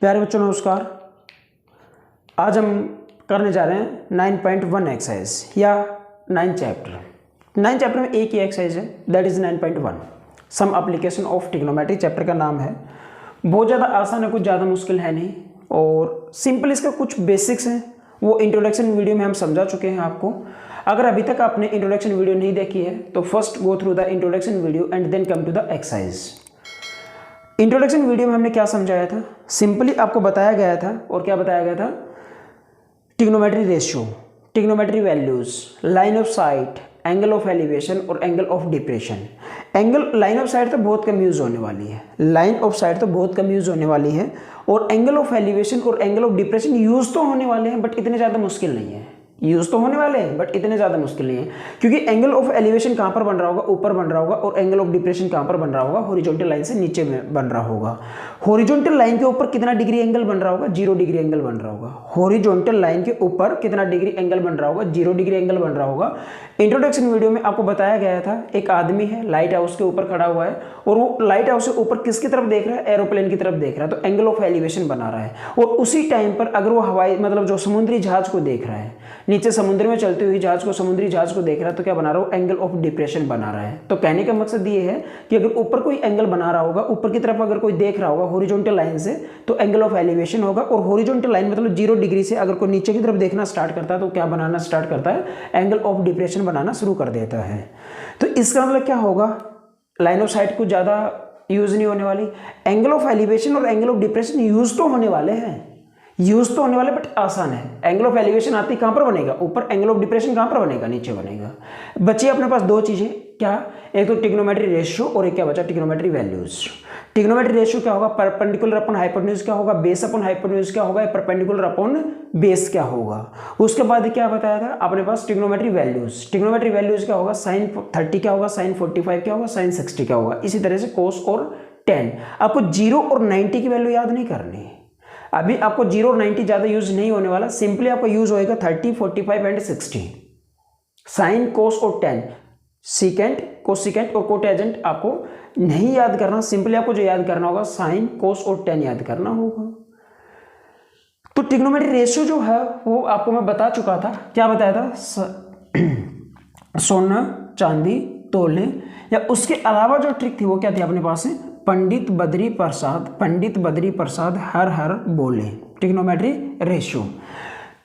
प्यारे बच्चों नमस्कार। आज हम करने जा रहे हैं 9.1 एक्सरसाइज या 9 चैप्टर में एक ही एक्सरसाइज है, that is 9.1 some application of trigonometry. Chapter का नाम है। बहुत ज़्यादा आसान है, कुछ ज़्यादा मुश्किल है नहीं, और सिंपल इसका कुछ बेसिक्स हैं वो इंट्रोडक्शन वीडियो में हम समझा चुके हैं आपको। अगर अभी तक आपने इंट्रोडक्शन वीडियो नहीं देखी है तो first go through the introduction video and then come to the exercise. Introduction video में हमने क्या समझाया था, सिंपली आपको बताया गया था। और क्या बताया गया था? Trigonometry ratio, trigonometry values, line of sight, angle of elevation और angle of depression. Line of sight तो बहुत कम यूज होने वाली है, लाइन ऑफ साइट तो बहुत कम यूज होने वाली है, और एंगल ऑफ एलिवेशन और एंगल ऑफ डिप्रेशन यूज तो होने वाले हैं बट इतने ज़्यादा मुश्किल नहीं है। यूज तो होने वाले हैं बट इतने ज़्यादा मुश्किल नहीं है, क्योंकि एंगल ऑफ एलिवेशन कहाँ पर बन रहा होगा? ऊपर बन रहा होगा, और एंगल ऑफ डिप्रेशन कहाँ पर बन रहा होगा? हॉरिजॉन्टल लाइन से नीचे में बन रहा होगा। हॉरिजॉन्टल लाइन के ऊपर कितना डिग्री एंगल बन रहा होगा? 0 डिग्री एंगल बन रहा होगा। हॉरिजॉन्टल लाइन के ऊपर कितना डिग्री एंगल बन रहा होगा? 0 डिग्री एंगल बन रहा होगा। इंट्रोडक्शन वीडियो में आपको बताया गया था, एक आदमी है लाइट हाउस के ऊपर खड़ा हुआ है, और वो लाइट हाउस के ऊपर किसकी तरफ देख रहा है? एरोप्लेन की तरफ देख रहा है, तो एंगल ऑफ एलिवेशन बना रहा है। और उसी टाइम पर अगर वो हवाई जो समुद्री जहाज को देख रहा है, नीचे समुद्र में चलती हुई जहाज को, समुद्री जहाज को देख रहा है, तो क्या बना रहा हो? एंगल ऑफ डिप्रेशन बना रहा है। तो कहने का मकसद ये है कि अगर ऊपर कोई एंगल बना रहा होगा, ऊपर की तरफ अगर कोई देख रहा होगा हॉरिजॉन्टल लाइन से, तो एंगल ऑफ एलिवेशन होगा। और हॉरिजॉन्टल लाइन 0 डिग्री से अगर कोई नीचे की तरफ देखना स्टार्ट करता है तो क्या बनाना स्टार्ट करता है? एंगल ऑफ डिप्रेशन बनाना शुरू कर देता है। तो इसका मतलब क्या होगा? लाइन ऑफ साइट कुछ ज़्यादा यूज नहीं होने वाली, एंगल ऑफ एलिवेशन और एंगल ऑफ डिप्रेशन यूज तो होने वाले हैं, यूज तो होने वाले बट आसान है। एंगल ऑफ एलिवेशन आती कहां पर बनेगा? ऊपर। एंगल ऑफ डिप्रेशन कहां पर बनेगा? नीचे बनेगा। बची अपने पास दो चीजें, क्या? एक तो ट्रिग्नोमेट्री रेशियो और एक क्या बचा? Trigonometry values. ट्रिग्नोमेट्री रेशियो क्या होगा? परपेंडिकुलर अपन हाइपोटेन्यूज क्या होगा? बेस अपन हाइपोटेन्यूज क्या होगा? परपेंडिकुलर अपन बेस क्या होगा? उसके बाद क्या बताया था अपने पास? Trigonometry values. ट्रिग्नोमेट्री वैल्यूज क्या होगा? sin 30 क्या होगा? sin 45 क्या होगा? sin 60 क्या होगा? इसी तरह से cos और tan। आपको 0 और 90 की वैल्यू याद नहीं करनी। अभी आपको 0 और 90 ज्यादा यूज नहीं होने वाला, सिंपली आपका यूज होएगा 30, 45 एंड 60। साइन, कोस और टेन, सीकेंट, कोसिकेंट और कोटेजेंट आपको नहीं याद करना, सिंपली आपको जो याद करना होगा साइन, कोस और टेन याद करना होगा। तो ट्रिग्नोमेट्री रेशियो जो है वो आपको मैं बता चुका था। क्या बताया था? सोना, चांदी, तोले, या उसके अलावा जो ट्रिक थी वो क्या थी अपने पास? पंडित बद्री प्रसाद हर हर बोले। Trigonometry ratio.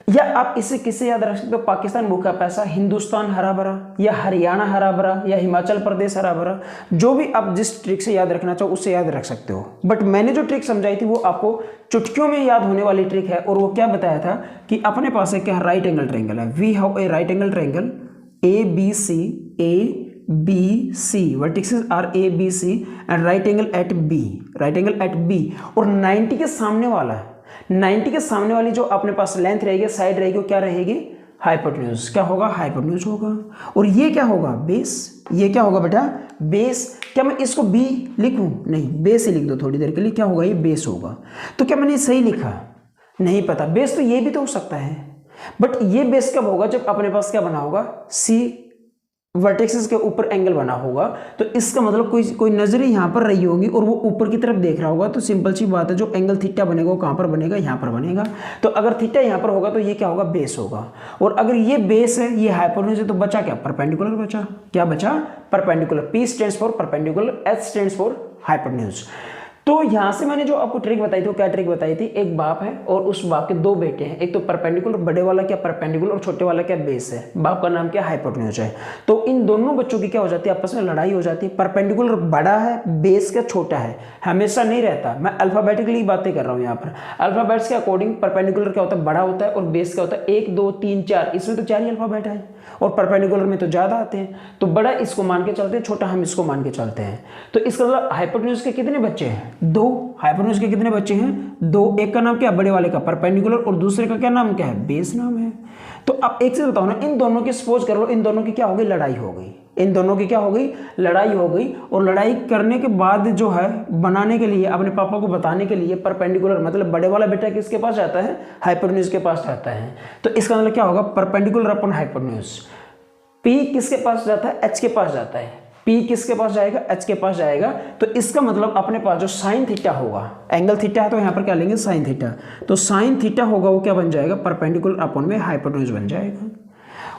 या आप इसे किसे याद रख सकते हो? पाकिस्तान भूखा पैसा, हिंदुस्तान हरा भरा, या हरियाणा हरा भरा, या हिमाचल प्रदेश हरा भरा। जो भी आप जिस ट्रिक से याद रखना चाहो उससे याद रख सकते हो, बट मैंने जो ट्रिक समझाई थी वो आपको चुटकियों में याद होने वाली ट्रिक है। और वो क्या बताया था कि अपने पास है क्या? राइट एंगल ट्रायंगल है। We have a right angle triangle ABC, vertices are ABC and right angle at B, और 90 के सामने वाला, 90 के सामने वाली जो अपने पास लेंथ रहेगी, साइड रहेगी, वो क्या रहेगी? हाइपोटेन्यूज। क्या होगा? हाइपोटेन्यूज होगा। और ये क्या होगा? बेस। ये क्या होगा बेटा? बेस। क्या मैं इसको B लिखूं? नहीं, बेस ही लिख दो थोड़ी देर के लिए। क्या होगा? ये बेस होगा। तो क्या मैंने सही लिखा? नहीं पता। बेस तो ये भी तो हो सकता है, बट ये बेस कब होगा? जब अपने पास क्या बना होगा? C वर्टेक्सेस के ऊपर एंगल बना होगा। तो इसका मतलब कोई नजर यहाँ पर रही होगी और वो ऊपर की तरफ देख रहा होगा, तो सिंपल सी बात है जो एंगल थीटा बनेगा वो कहाँ पर बनेगा? यहाँ पर बनेगा। तो अगर थीटा यहाँ पर होगा तो ये क्या होगा? बेस होगा। और अगर ये बेस है, ये हाइपोटेन्यूज है, तो बचा क्या? परपेंडिकुलर बचा। क्या बचा? Perpendicular. P stands for perpendicular, H stands for hypotenuse. तो यहां से मैंने जो आपको ट्रिक बताई थी वो क्या ट्रिक बताई थी? एक बाप है और उस बाप के दो बेटे हैं, एक तो परपेंडिकुलर, बड़े वाला क्या परपेंडिकुलर, और छोटे वाला क्या बेस है। बाप का नाम क्या? हाइपोटेन्यूज है। तो इन दोनों बच्चों की क्या हो जाती है? आपस में लड़ाई हो जाती है। परपेंडिकुलर बड़ा है, बेस क्या छोटा है, हमेशा नहीं रहता। मैं अल्फाबेटिकली बातें कर रहा हूँ यहाँ पर। अल्फाबेट्स के अकॉर्डिंग परपेंडिकुलर क्या होता है? बड़ा होता है, और बेस क्या होता है? 1 2 3 4, इसमें तो 4 ही अल्फाबेट है, और परपेंडिकुलर में तो ज्यादा आते हैं। तो बड़ा इसको मान के चलते हैं, छोटा हम इसको मान के चलते हैं। तो इसका मतलब हाइपोटेन्यूज के कितने बच्चे हैं? 2। हाइपोटेन्यूज के कितने बच्चे हैं? 2। एक का नाम क्या? बड़े वाले का परपेंडिकुलर, और दूसरे का क्या नाम क्या है? बेस नाम है। तो अब एक से बताओ ना, इन दोनों की सपोज कर लो, इन दोनों की क्या हो गई? लड़ाई हो गई। इन दोनों की क्या हो गई? लड़ाई हो गई। और लड़ाई करने के बाद जो है, बनाने के लिए, अपने पापा को बताने के लिए, परपेंडिकुलर मतलब बड़े वाला बेटा किसके पास जाता है? हाइपोटेन्यूज के पास जाता है। तो इसका मतलब क्या होगा? Perpendicular upon hypotenuse. P किसके पास जाता है? H के पास जाता है। P किसके पास जाएगा, H के पास जाएगा। तो इसका मतलब अपने पास जो साइन थीटा होगा, एंगल थीटा है तो यहाँ पर क्या लेंगे साइन थीटा, तो साइन थीटा होगा वो क्या बन जाएगा, परपेंडिकुलर अपॉन में हाइपोटेन्यूज बन जाएगा।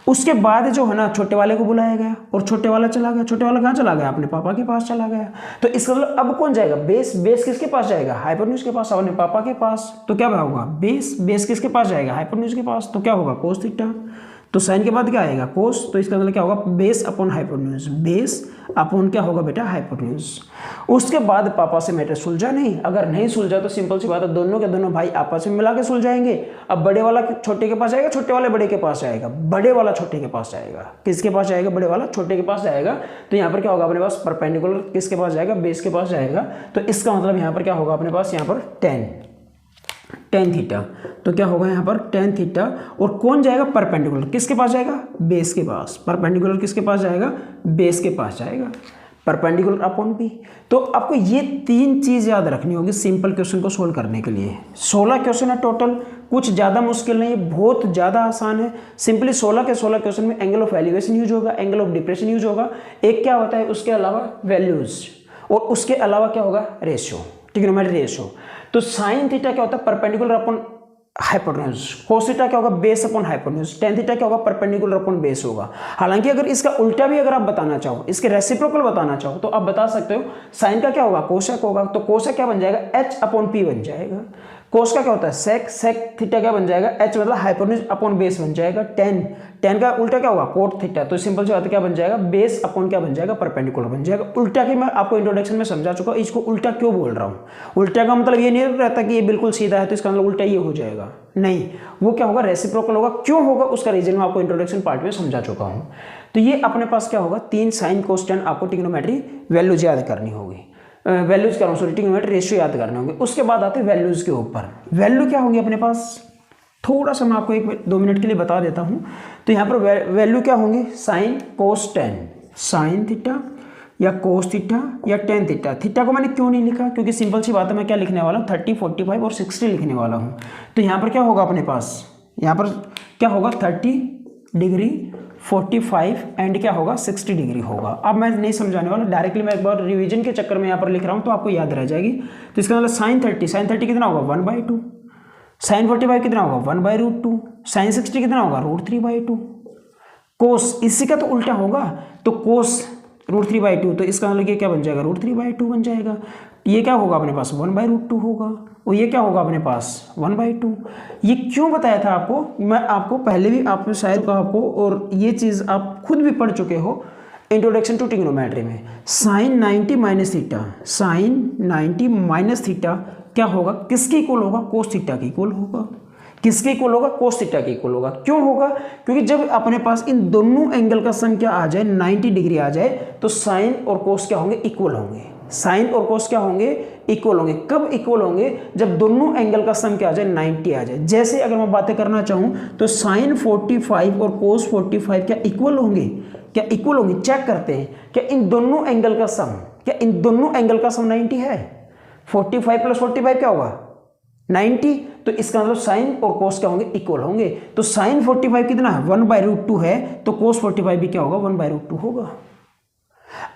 उसके बाद जो है ना छोटे वाले को बुलाया गया और छोटे वाला चला गया। छोटे वाला कहाँ चला गया, अपने पापा के पास चला गया। तो इसका मतलब अब कौन जाएगा, बेस। बेस किसके पास जाएगा, हाइपोटेन्यूज के पास, अपने पापा के पास। तो क्या होगा बेस, बेस किसके पास जाएगा, हाइपोटेन्यूज के पास। तो क्या होगा कोस थीटा। तो साइन के बाद क्या आएगा कोस। तो इसका मतलब क्या होगा, base upon hypotenuse, base upon क्या होगा बेटा हाइपोटेन्यूज। उसके बाद पापा से मैटर सुलझा नहीं, अगर नहीं सुलझा तो सिंपल सी बात है, दोनों के दोनों भाई आपस में मिला के सुलझाएंगे। अब बड़े वाला छोटे के पास जाएगा, छोटे वाले बड़े के पास जाएगा, बड़े वाला छोटे के पास जाएगा। किसके पास जाएगा, बड़े वाला छोटे के पास जाएगा। तो यहाँ पर क्या होगा अपने पास, परपेंडिकुलर किसके पास जाएगा, बेस के पास जाएगा। तो इसका मतलब यहाँ पर क्या होगा अपने पास, यहाँ पर टेन थीटा। तो क्या होगा यहाँ पर टेन थीटा। और कौन जाएगा, परपेंडिकुलर किसके पास जाएगा, बेस के पास। परपेंडिकुलर किसके पास जाएगा, बेस के पास जाएगा, परपेंडिकुलर अपॉन पी। तो आपको ये तीन चीज याद रखनी होगी सिंपल क्वेश्चन को सोल्व करने के लिए। 16 क्वेश्चन है टोटल, कुछ ज़्यादा मुश्किल नहीं है, बहुत ज़्यादा आसान है। सिंपली 16 के 16 क्वेश्चन में एंगल ऑफ एलिवेशन यूज होगा, एंगल ऑफ डिप्रेशन यूज होगा, एक क्या होता है उसके अलावा वैल्यूज, और उसके अलावा क्या होगा रेशियो, ट्रिग्नोमेट्री रेशियो। तो साइन थीटा क्या होता है, perpendicular upon hypotenuse. Cos theta क्या होगा, base upon hypotenuse. Tan theta क्या होगा, परपेंडिकुलर अपॉन बेस होगा। हालांकि अगर इसका उल्टा भी अगर आप बताना चाहो, इसके रेसिप्रोकल बताना चाहो, तो आप बता सकते हो साइन का क्या होगा, कोसेक होगा। तो कोसेक क्या बन जाएगा, एच अपॉन पी बन जाएगा। कोस का क्या होता है सेक, सेक थीटा क्या बन जाएगा, एच मतलब हाइपोटेन्यूज अपॉन बेस बन जाएगा। टेन का उल्टा क्या होगा, कोट थीटा। तो सिंपल सी बात क्या बन जाएगा, बेस अपॉन क्या बन जाएगा, परपेंडिकुलर बन जाएगा। उल्टा की मैं आपको इंट्रोडक्शन में समझा चुका हूं, इसको उल्टा क्यों बोल रहा हूं। उल्टा का मतलब ये नहीं रहता कि ये बिल्कुल सीधा है तो इसका मतलब उल्टा ये हो जाएगा, नहीं, वो क्या होगा रेसिप्रोकल होगा। क्यों होगा उसका रीजन मैं आपको इंट्रोडक्शन पार्ट में समझा चुका हूं। तो ये अपने पास क्या होगा, 3 साइन कोस टेन आपको ट्रिग्नोमेट्री वैल्यूज याद करनी होगी, वैल्यूज कर रहा हूँ सॉरी, ट्रिग्नोमेट्री रेशियो याद करने होंगे। उसके बाद आते हैं वैल्यूज के ऊपर। वैल्यू क्या होंगी अपने पास, थोड़ा सा मैं आपको 1-2 मिनट के लिए बता देता हूँ। तो यहाँ पर वैल्यू क्या होंगी, sine cos ten, sine theta या कोस थीटा या टेन थीटा। थीटा को मैंने क्यों नहीं लिखा, क्योंकि सिंपल सी बात है मैं क्या लिखने वाला हूँ 30, 45 और 60 लिखने वाला हूँ। तो यहाँ पर क्या होगा अपने पास, यहाँ पर क्या होगा 30 डिग्री, 45 एंड क्या होगा 60 डिग्री होगा। अब मैं नहीं समझाने वाला, डायरेक्टली मैं एक बार रिवीजन के चक्कर में यहाँ पर लिख रहा हूँ तो आपको याद रह जाएगी। तो इसका मतलब साइन 30 कितना होगा 1/2, साइन 45 कितना होगा 1/√2, साइन 60 कितना होगा √3/2। कोस इसी का तो उल्टा होगा, तो कोस √3/2, तो इसका मतलब ये क्या बन जाएगा √3/2 बन जाएगा। ये क्या होगा अपने पास 1/√2 होगा, और ये क्या होगा अपने पास 1/2। ये क्यों बताया था आपको, मैं आपको पहले भी आपने शायद कहा आपको, और ये चीज़ आप खुद भी पढ़ चुके हो इंट्रोडक्शन टू ट्रिग्नोमेट्री में। Sine 90 minus theta, sine 90 minus theta क्या होगा, किसके इक्वल होगा, कोस थीटा के इक्वल होगा। किसके इक्वल होगा, कोस थीटा के इक्वल होगा। क्यों होगा, क्योंकि जब अपने पास इन दोनों एंगल का सम क्या आ जाए 90 डिग्री आ जाए, तो साइन और कोस क्या होंगे, इक्वल होंगे। साइन और कोस क्या होंगे, इक्वल होंगे। कब इक्वल होंगे, जब दोनों एंगल का सम क्या आ जाए 90 आ जाए। जैसे अगर मैं बातें करना चाहूं तो साइन 45 और कोस 45 क्या इक्वल होंगे, क्या इक्वल होंगे। चेक करते हैं क्या इन दोनों एंगल का सम, क्या इन दोनों एंगल का सम 90 है। 45 + 45 क्या होगा 90। तो इसका मतलब साइन और कोस क्या होंगे, इक्वल होंगे। तो साइन 45 कितना है 1/√2 है, तो कोस 45 भी क्या होगा 1/√2 होगा।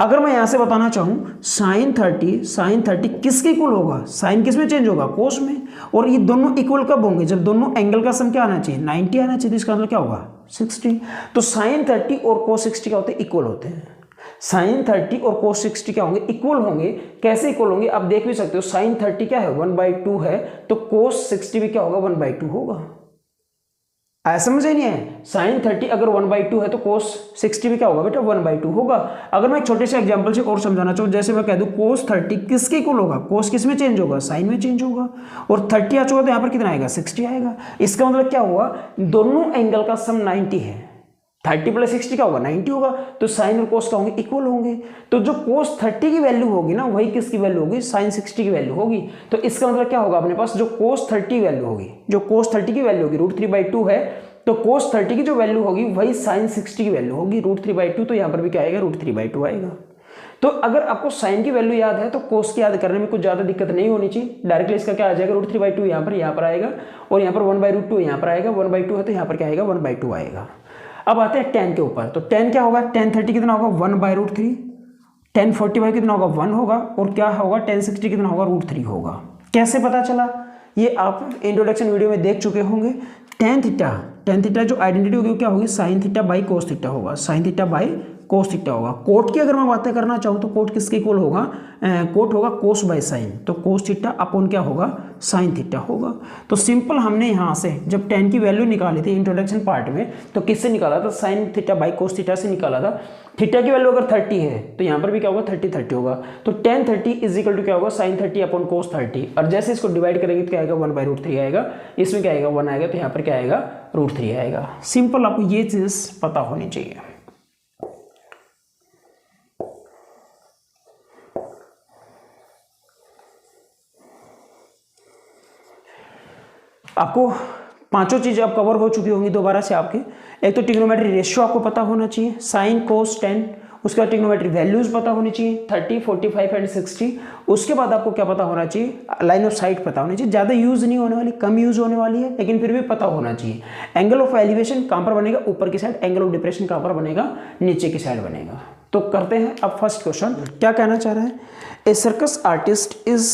अगर मैं यहां से बताना चाहूं साइन 30 किसके इक्वल होगा, साइन किस में चेंज होगा, कोस में। और ये दोनों इक्वल कब होंगे, जब दोनों एंगल का सम क्या आना चाहिए 90 आना चाहिए। तो इसका मतलब क्या होगा 60। तो साइन 30 और कोस 60 क्या होते हैं, इक्वल होते हैं। साइन 30 और कोस 60 क्या होंगे, इक्वल होंगे। कैसे इक्वल होंगे, आप देख भी सकते हो। साइन 30 क्या है 1/2 है, तो कोस 60 भी क्या होगा 1/2 होगा। ऐसा समझ नहीं है, साइन 30 अगर 1/2 है तो कोस 60 भी क्या होगा बेटा 1/2 होगा। अगर मैं एक छोटे से एग्जांपल से और समझाना चाहूँ, जैसे मैं कह दूं कोस 30 किसके इक्वल होगा, कोस किस में चेंज होगा, साइन में चेंज होगा। और 30 आ चुका तो यहाँ पर कितना आएगा 60 आएगा। इसका मतलब क्या हुआ, दोनों एंगल का सम 90 है। 30 + 60 क्या होगा 90 होगा। तो साइन और कोस क्या होंगे, इक्वल होंगे। तो जो कोस 30 की वैल्यू होगी ना, वही किसकी वैल्यू होगी, साइन 60 की वैल्यू होगी। तो इसका मतलब क्या होगा अपने पास, जो कोस 30 वैल्यू होगी, जो कोस 30 की वैल्यू होगी √3/2 है, तो कोस 30 की जो वैल्यू होगी वही साइन 60 की वैल्यू होगी √3/2। तो यहाँ पर भी क्या आएगा √3/2 आएगा। तो अगर आपको साइन की वैल्यू याद है तो कोस की याद करने में कुछ ज्यादा दिक्कत नहीं होनी चाहिए। डायरेक्टली इसका क्या आ जाएगा √3/2 यहाँ पर आएगा, और यहाँ पर 1/√2 यहाँ पर आएगा। 1/2 है तो यहाँ पर क्या आएगा 1/2 आएगा। अब आते हैं टेन के ऊपर। तो टेन क्या होगा, टेन 30 कितना होगा 1/√3, tan 45 कितना होगा 1 होगा, और क्या होगा tan 60 कितना होगा √3 होगा। कैसे पता चला, ये आप इंट्रोडक्शन वीडियो में देख चुके होंगे। tan थीटा जो आइडेंटिटी होगी क्या होगी, sin theta by cos theta होगा, sin theta by cos theta होगा। कोट की अगर मैं बातें करना चाहूँ तो कोट किसके इक्वल होगा, कोट होगा cos बाई साइन, तो cos थीटा अपॉन क्या होगा, sin थीटा होगा। तो सिंपल हमने यहाँ से जब tan की वैल्यू निकाली थी इंट्रोडक्शन पार्ट में, तो किससे निकाला था, sin theta by cos theta से निकाला था। थीटा की वैल्यू अगर 30 है तो यहाँ पर भी क्या होगा 30 होगा, तो tan 30 इज इक्वल टू क्या होगा sin 30 अपॉन cos 30, और जैसे इसको डिवाइड करेंगे तो क्या आएगा 1/√3 आएगा, इसमें क्या आएगा 1 आएगा, तो यहाँ पर क्या आएगा √3 आएगा। सिंपल आपको ये चीज़ पता होनी चाहिए। आपको पांचों चीज़ें अब कवर हो चुकी होंगी दोबारा से आपके। एक तो ट्रिग्नोमेट्री रेशियो आपको पता होना चाहिए, साइन कोस टेन, उसके बाद ट्रिग्नोमेट्री वैल्यूज पता होनी चाहिए 30, 45 एंड 60। उसके बाद आपको क्या पता होना चाहिए, लाइन ऑफ साइट पता होनी चाहिए, ज़्यादा यूज़ नहीं होने वाली, कम यूज़ होने वाली है, लेकिन फिर भी पता होना चाहिए। एंगल ऑफ एलिवेशन कहाँ पर बनेगा, ऊपर की साइड, एंगल ऑफ डिप्रेशन कहाँ पर बनेगा, नीचे की साइड बनेगा। तो करते हैं अब फर्स्ट क्वेश्चन। क्या कहना चाह रहा है, a circus artist is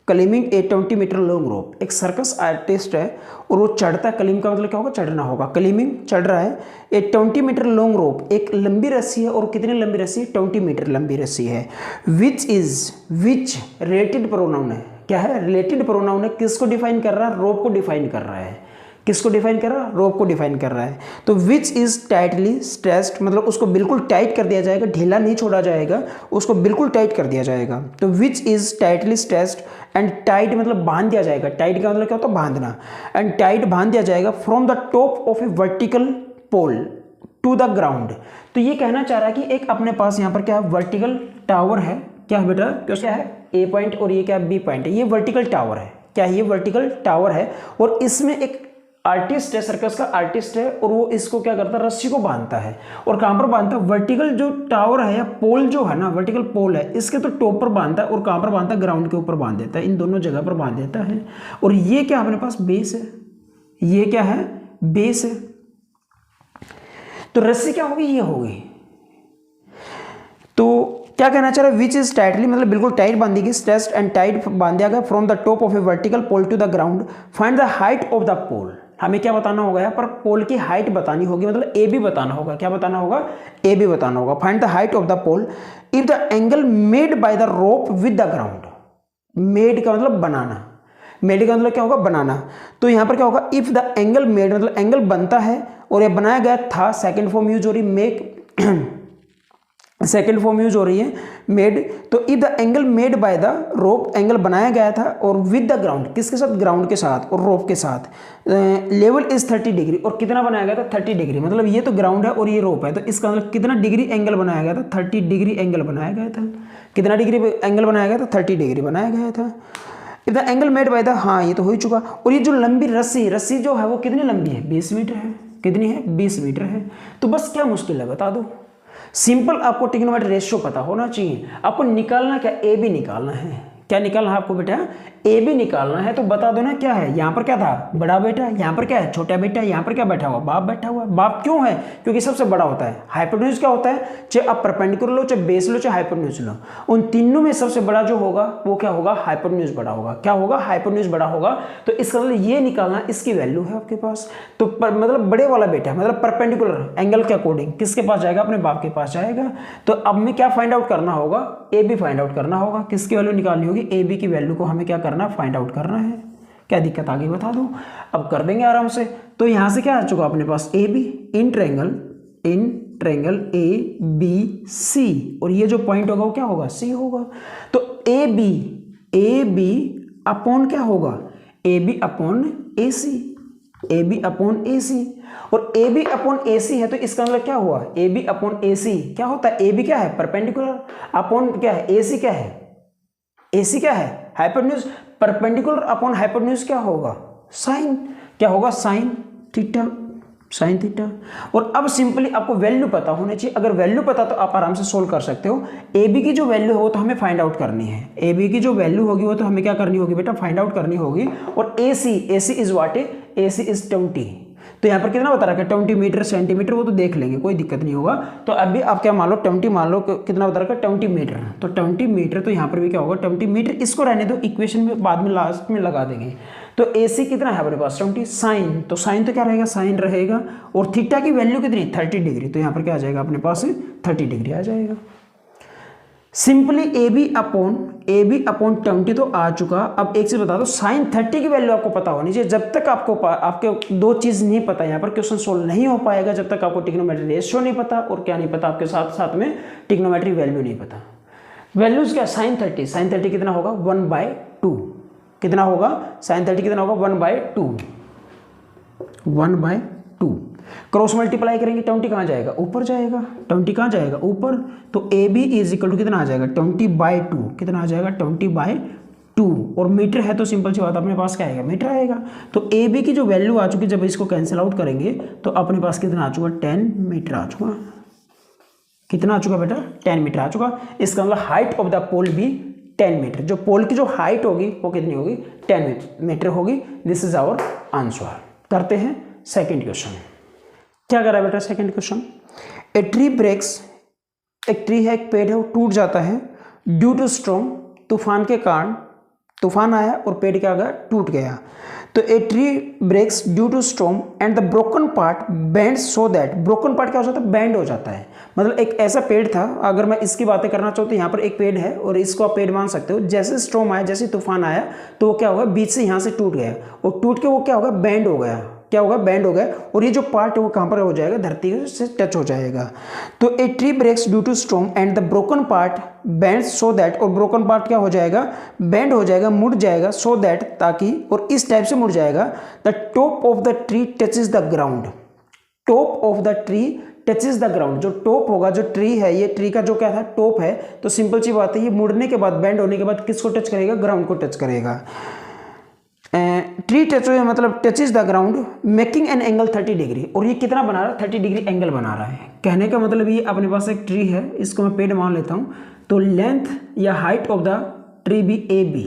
climbing a 20 metre long rope. एक सर्कस आर्टिस्ट है और वो चढ़ता है, क्लाइंब का मतलब क्या होगा, चढ़ना होगा, क्लाइंबिंग चढ़ रहा है। ए 20 मीटर लॉन्ग रोप, एक लंबी रस्सी है, और कितनी लंबी रस्सी है, 20 मीटर लंबी रस्सी है। विच रिलेटेड प्रोनाउन है, क्या है, रिलेटेड प्रोनाउन है, किसको डिफाइन कर रहा है, रोप को डिफाइन कर रहा है। किसको डिफाइन कर रहा है, रोप को डिफाइन कर रहा है। तो विच इज टाइटली स्ट्रेस्ड, मतलब उसको बिल्कुल टाइट कर दिया जाएगा, ढीला नहीं छोड़ा जाएगा, उसको बिल्कुल टाइट कर दिया जाएगा। तो which is tightly stressed and tight मतलब बांध दिया जाएगा, टाइट का मतलब क्या होता है, बांधना, एंड टाइट बांध दिया जाएगा from the top of a vertical pole to the ground. तो ये कहना चाह रहा है कि एक अपने पास यहाँ पर क्या है, वर्टिकल टावर है, क्या है बेटा, क्या है, ए पॉइंट और ये क्या है, बी पॉइंट है, ये वर्टिकल टावर है, क्या है, ये वर्टिकल टावर है, और इसमें एक आर्टिस्ट है, सर्कस का आर्टिस्ट है, और वो इसको क्या करता है, रस्सी को बांधता है, और कहाँ पर बांधता है, वर्टिकल जो टावर है या पोल जो है ना, वर्टिकल पोल है, इसके तो टॉप पर बांधता है, और कहाँ पर बांधता है, ग्राउंड के ऊपर बांध देता है, इन दोनों जगह पर बांध देता है। और ये क्या अपने पास बेस है, ये क्या है, बेस है। तो रस्सी क्या होगी, ये होगी। तो क्या कहना चाह रहा है, विच इज टाइटली मतलब बिल्कुल टाइट बांधी गई, स्ट्रेस्ड एंड टाइट बांध दिया गया from the top of a vertical pole to the ground. Find the height of the pole. हमें क्या बताना होगा यहाँ पर, पोल की हाइट बतानी होगी, मतलब ए बी बताना होगा। क्या बताना होगा, ए बी बताना होगा। Find the height of the pole if the angle made by the rope with the ground. Made का मतलब बनाना, मेड का मतलब क्या होगा, बनाना। तो यहाँ पर क्या होगा, इफ द एंगल मेड मतलब एंगल बनता है, और यह बनाया गया था, सेकेंड फॉर्म यूज हो रही, मेक सेकेंड फॉर्म यूज हो रही है, मेड। तो if the angle made by the rope, angle बनाया गया था, और विद द ग्राउंड, किसके साथ, ग्राउंड के साथ और रोप के साथ। लेवल इज 30 डिग्री, और कितना बनाया गया था, 30 डिग्री, मतलब ये तो ग्राउंड है और ये रोप है, तो इसका मतलब कितना डिग्री एंगल बनाया गया था, 30 डिग्री एंगल बनाया गया था। कितना डिग्री एंगल बनाया गया था, 30 डिग्री बनाया गया था। If the angle made by the, हाँ ये तो हो ही चुका। और ये जो लंबी रस्सी जो है वो कितनी लंबी है, 20 मीटर है। कितनी है, 20 मीटर है। तो बस क्या मुश्किल है, बता दो। सिंपल आपको ट्रिग्नोमेट्री रेशियो पता होना चाहिए। आपको निकालना क्या, ए बी निकालना है। क्या निकालना है आपको बेटा, ए बी निकालना है। तो बता दो ना क्या है, यहाँ पर क्या था, बड़ा बेटा, यहाँ पर क्या है, छोटा बेटा, यहाँ पर क्या बैठा हुआ, बाप बैठा हुआ। बाप क्यों है, क्योंकि सबसे बड़ा होता है। हाइपोटेन्यूज क्या होता है, चाहे आप परपेंडिकुलर लो, चाहे बेस लो, चाहे हाइपोटेन्यूज लो, उन तीनों में सबसे बड़ा जो होगा वो क्या होगा, हाइपोटेन्यूज बड़ा होगा। क्या होगा, हाइपोटेन्यूज बड़ा होगा। तो इसका मतलब ये निकालना, इसकी वैल्यू है आपके पास। तो मतलब बड़े वाला बेटा मतलब परपेंडिकुलर एंगल के अकॉर्डिंग किसके पास जाएगा, अपने बाप के पास जाएगा। तो अब में क्या फाइंड आउट करना होगा, ए बी फाइंड आउट करना होगा। किसकी वैल्यू निकालनी होगी, ए बी की वैल्यू को हमें क्या करना, फाइंड आउट करना है। क्या दिक्कत आ गई बता दो, अब कर देंगे आराम से। तो यहां से क्या आ चुका अपने पास, A B in triangle A B C, और ये जो पॉइंट होगा वो क्या होगा, सी होगा। तो ए बी अपॉन क्या होगा, A B upon A C, A B upon A C. और ए बी अपॉन ए सी है तो इसका मतलब क्या हुआ, ए बी अपॉन ए सी क्या होता है, ए बी क्या है, परपेंडिकुलर, अपॉन क्या है, ए सी क्या है, ए सी क्या है, हाइपोटेन्यूज। परपेंडिकुलर अपॉन हाइपोटेन्यूज क्या होगा, साइन। क्या होगा, साइन थीटा, साइन थीटा। और अब सिंपली आपको वैल्यू पता होनी चाहिए। अगर वैल्यू पता तो आप आराम से सोल्व कर सकते हो। ए बी की जो वैल्यू हो वो तो हमें फाइंड आउट करनी है। ए बी की जो वैल्यू होगी वो तो हमें क्या करनी होगी बेटा, फाइंड आउट करनी होगी। और A C is what, A C is 20। तो यहाँ पर कितना बता रखा है 20 मीटर सेंटीमीटर, वो तो देख लेंगे, कोई दिक्कत नहीं होगा। तो अभी आप क्या मान लो 20, मान लो कितना बता रखा है 20 मीटर, तो 20 मीटर, तो यहाँ पर भी क्या होगा 20 मीटर, इसको रहने दो, इक्वेशन में बाद में लास्ट में लगा देंगे। तो AC कितना है हमारे पास 20, साइन, तो साइन तो क्या रहेगा, साइन रहेगा, और थीटा की वैल्यू कितनी 30 डिग्री, तो यहाँ पर क्या आ जाएगा अपने पास 30 डिग्री आ जाएगा। सिंपली AB अपॉन 20 तो आ चुका। अब एक चीज बता दो, साइन 30 की वैल्यू आपको पता होनी चाहिए। जब तक आपके दो चीज नहीं पता, यहाँ पर क्वेश्चन सोल्व नहीं हो पाएगा जब तक आपको ट्रिग्नोमेट्री रेशियो नहीं पता, और क्या नहीं पता, आपके साथ साथ में ट्रिग्नोमेट्री वैल्यू नहीं पता। वैल्यूज क्या, साइन 30 कितना होगा 1/2, कितना होगा साइन 30 कितना होगा 1/2, क्रॉस मल्टीप्लाई करेंगे 20 कहाँ जाएगा, ऊपर जाएगा, 20 कहाँ जाएगा ऊपर, तो AB इज इक्वल टू कितना आ जाएगा 20/2, कितना आ जाएगा 20/2, और मीटर है तो सिंपल सी बात अपने पास क्या आएगा, मीटर आएगा। तो AB की जो वैल्यू आ चुकी, जब इसको कैंसिल आउट करेंगे तो अपने पास कितना आ चुका 10 मीटर आ चुका, कितना आ चुका बेटा 10 मीटर आ चुका। इसका मतलब हाइट ऑफ द पोल भी 10 मीटर, जो पोल की जो हाइट होगी वो कितनी होगी 10 मीटर होगी। This is our answer. करते हैं सेकेंड क्वेश्चन। क्या करा बेटा second question, a tree breaks, एक ट्री है, एक पेड़ है, वो टूट जाता है ड्यू टू स्टॉर्म, तूफान के कारण, तूफान आया और पेड़ क्या गया, टूट गया। तो a tree breaks due to storm and the broken part bend so that, broken part क्या हो जाता है, बेंड हो जाता है। मतलब एक ऐसा पेड़ था, अगर मैं इसकी बातें करना चाहूँ तो यहाँ पर एक पेड़ है और इसको आप पेड़ मान सकते हो। जैसे स्टॉर्म आया, जैसे तूफान आया तो वो क्या होगा, बीच से यहाँ से टूट गया, और टूट के वो क्या होगा, बेंड हो गया, क्या होगा, बैंड हो गया, और ये जो पार्ट है वो कहाँ पर हो जाएगा, धरती से टच हो जाएगा। तो a tree breaks due to storm and the broken part bends so that, और ब्रोकन पार्ट क्या हो जाएगा, बेंड हो जाएगा, मुड़ जाएगा, सो दैट ताकि, और इस टाइप से मुड़ जाएगा, the top of the tree touches the ground, top of the tree touches the ground, जो टॉप होगा, जो ट्री है, ये ट्री का जो क्या था टॉप है, तो सिंपल सी बात है, ये मुड़ने के बाद, बेंड होने के बाद किसको टच करेगा, ग्राउंड को टच करेगा। ट्री टच हुए मतलब touches the ground making an angle 30 degree, और ये कितना बना रहा है, 30 डिग्री एंगल बना रहा है। कहने का मतलब ये अपने पास एक ट्री है, इसको मैं पेड़ मान लेता हूँ, तो लेंथ या हाइट ऑफ द ट्री भी AB,